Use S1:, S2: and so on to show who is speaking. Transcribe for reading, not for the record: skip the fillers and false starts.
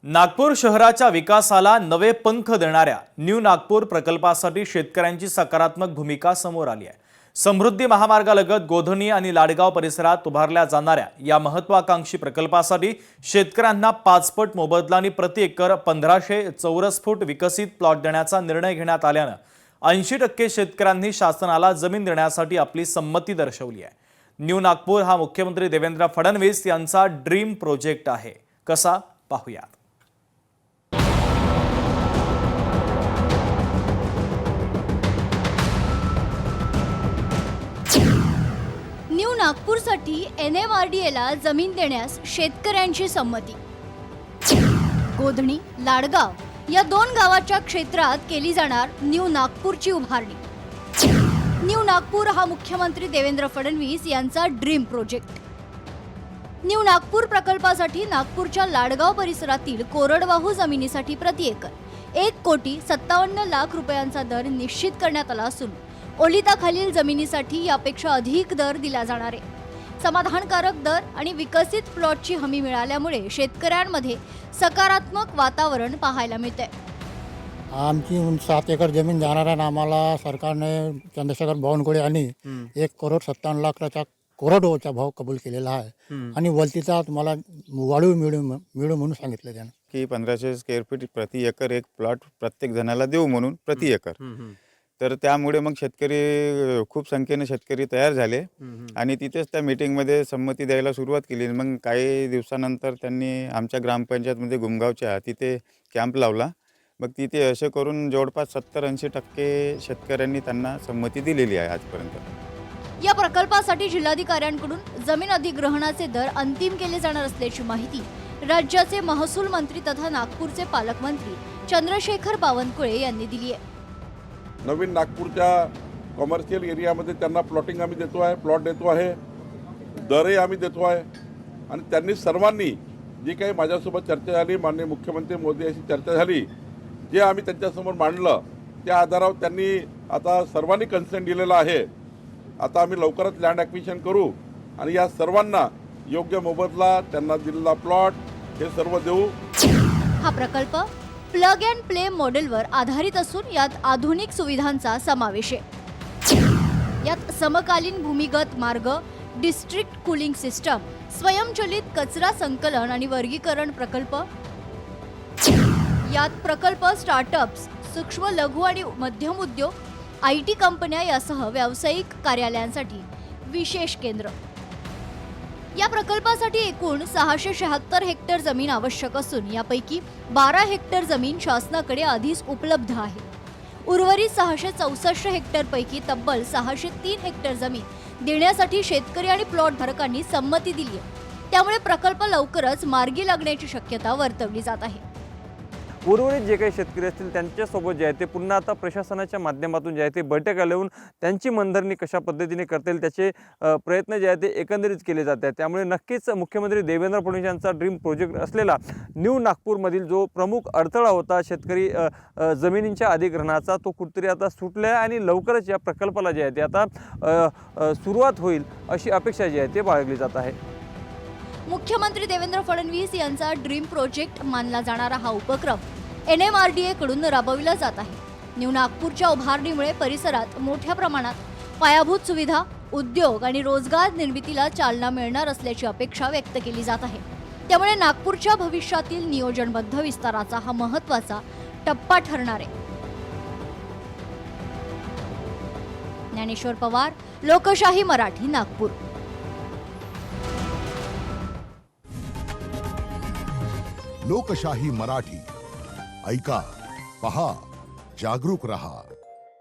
S1: नागपूर शहराच्या विकासाला नवे पंख देणाऱ्या न्यू नागपूर प्रकल्पासाठी शेतकऱ्यांची सकारात्मक भूमिका समोर आली आहे। समृद्धी महामार्गालगत गोधनी आणि लाडगाव परिसरात उभारल्या जाणाऱ्या या महत्त्वाकांक्षी प्रकल्पासाठी शेतकऱ्यांना 5 पट मोबदल्याने प्रति एकर 1500 चौरस फूट विकसित प्लॉट देण्याचा निर्णय घेण्यात आल्याने 80% शेतकऱ्यांनी शासनाला जमीन देण्यासाठी आपली संमती दर्शवली आहे। न्यू नागपूर हा मुख्यमंत्री देवेंद्र फडणवीस यांचा ड्रीम प्रोजेक्ट आहे। कसा पाहूया।
S2: न्यू नागपूरसाठी NMRDAला जमीन देण्यास शेतकऱ्यांची संमती। गोधनी लाडगाव या 2 गावाच्या क्षेत्रात केली जाणार न्यू नागपूरची उभारणी। न्यू नागपूर हा मुख्यमंत्री देवेंद्र फडणवीस यांचा ड्रीम प्रोजेक्ट। न्यू नागपूर प्रकल्पासाठी नागपूरच्या लाडगाव परिसरातील कोरडवाहू जमिनीसाठी प्रति एकर 1,57,00,000 रुपयांचा दर निश्चित करण्यात आला असून ओलिताखालील जमिनीसाठी यापेक्षा अधिक दर दिला जाणार आहे। समाधानकारक दर आणि विकसित प्लॉटची हमी मिळाल्यामुळे शेतकऱ्यांमध्ये सकारात्मक वातावरण पाहायला मिळते।
S3: आमची 7 एकर जमीन जाणार आहे। आम्हाला सरकारने चंद्रशेखर बावनकुळे यांनी 1,57,00,000चा कोरडवाहूचा भाव कबूल केलेला आहे आणि वलतीचा तुम्हाला वाढीव मिळू म्हणून सांगितलं त्यानं
S4: की 1500 स्क्वेअर फीट प्रति एकर एक प्लॉट प्रत्येक जणाला देऊ म्हणून प्रति एकर। तर त्यामुळे मग शेतकरी खूप संख्येने शेतकरी तयार झाले आणि तिथेच त्या मीटिंगमध्ये संमती द्यायला सुरुवात केली। मग काही दिवसानंतर त्यांनी आमच्या ग्रामपंचायतमध्ये गुमगावच्या तिथे कॅम्प लावला। मग तिथे असे करून जवळपास 70-80% शेतकऱ्यांनी त्यांना संमती दिलेली आहे आजपर्यंत।
S2: या प्रकल्पासाठी जिल्हाधिकाऱ्यांकडून जमीन अधिग्रहणाचे दर अंतिम केले जाणार असल्याची माहिती राज्याचे महसूल मंत्री तथा नागपूरचे पालकमंत्री चंद्रशेखर बावनकुळे यांनी दिली आहे।
S5: नवीन नागपूरच्या कॉमर्शियल एरियामध्ये त्यांना प्लॉटिंग आम्ही देतो आहे, प्लॉट देतो आहे, दरही आम्ही देतो आहे आणि त्यांनी सर्वांनी जी काही माझ्यासोबत चर्चा झाली, माननीय मुख्यमंत्री मोदी यांची चर्चा झाली, जे आम्ही त्यांच्यासमोर मांडलं त्या आधारावर त्यांनी आता सर्वांनी कन्सेंट दिलेला आहे। आता आम्ही लवकरच लँड ॲक्विजिशन करू आणि या सर्वांना योग्य मोबदला, त्यांना दिलेला प्लॉट हे सर्व देऊ।
S2: हा प्रकल्प प्लग अँड प्ले मॉडेलवर आधारित असून यात आधुनिक सुविधांचा समावेश आहे। यात समकालीन भूमिगत मार्ग, डिस्ट्रिक्ट कूलिंग सिस्टम, स्वयंचलित कचरा संकलन आणि वर्गीकरण प्रकल्प, यात प्रकल्प स्टार्टअप्स, सूक्ष्म लघु आणि मध्यम उद्योग, IT कंपन्या यासह व्यावसायिक कार्यालयांसाठी विशेष केंद्र। या प्रकल्पासाठी एकूण 676 हेक्टर जमीन आवश्यक असून यापैकी 12 हेक्टर जमीन शासनाकडे आधीच उपलब्ध आहे। उर्वरित 664 हेक्टर पैकी तब्बल 603 हेक्टर जमीन देण्यासाठी शेतकरी आणि प्लॉट धारकांनी संमती दिली आहे। त्यामुळे प्रकल्प लवकरच मार्गी लागण्याची शक्यता वर्तवली जात आहे।
S6: उर्वरित जे काही शेतकरी असतील त्यांच्यासोबत जे आहे ते पुन्हा आता प्रशासनाच्या माध्यमातून जे आहे ते बैठका लावून त्यांची मनधरणी कशा पद्धतीने करता येईल त्याचे प्रयत्न जे आहे ते एकंदरीत केले जात आहेत। त्यामुळे नक्कीच मुख्यमंत्री देवेंद्र फडणवीस यांचा ड्रीम प्रोजेक्ट असलेला न्यू नागपूरमधील जो प्रमुख अडथळा होता शेतकरी जमिनींच्या अधिग्रहणाचा तो कुठेतरी आता सुटला आहे आणि लवकरच या प्रकल्पाला जे आहे ते आता सुरुवात होईल अशी अपेक्षा जी आहे ते बाळगली जात आहे।
S2: मुख्यमंत्री देवेंद्र फडणवीस यांचा ड्रीम प्रोजेक्ट मानला जाणारा हा उपक्रम NMRDA कडून राबविला जात आहे। न्यू नागपूरच्या उभारणीमुळे परिसरात मोठ्या प्रमाणात पायाभूत सुविधा, उद्योग आणि रोजगार निर्मितीला चालना मिळणार असल्याची अपेक्षा व्यक्त केली जात आहे। त्यामुळे नागपूरच्या भविष्यातील नियोजनबद्ध विस्ताराचा हा महत्त्वाचा टप्पा ठरणार आहे। ज्ञानेश्वर पवार, लोकशाही मराठी, नागपूर।
S7: लोकशाही मराठी ऐका, पहा, जागरूक रहा।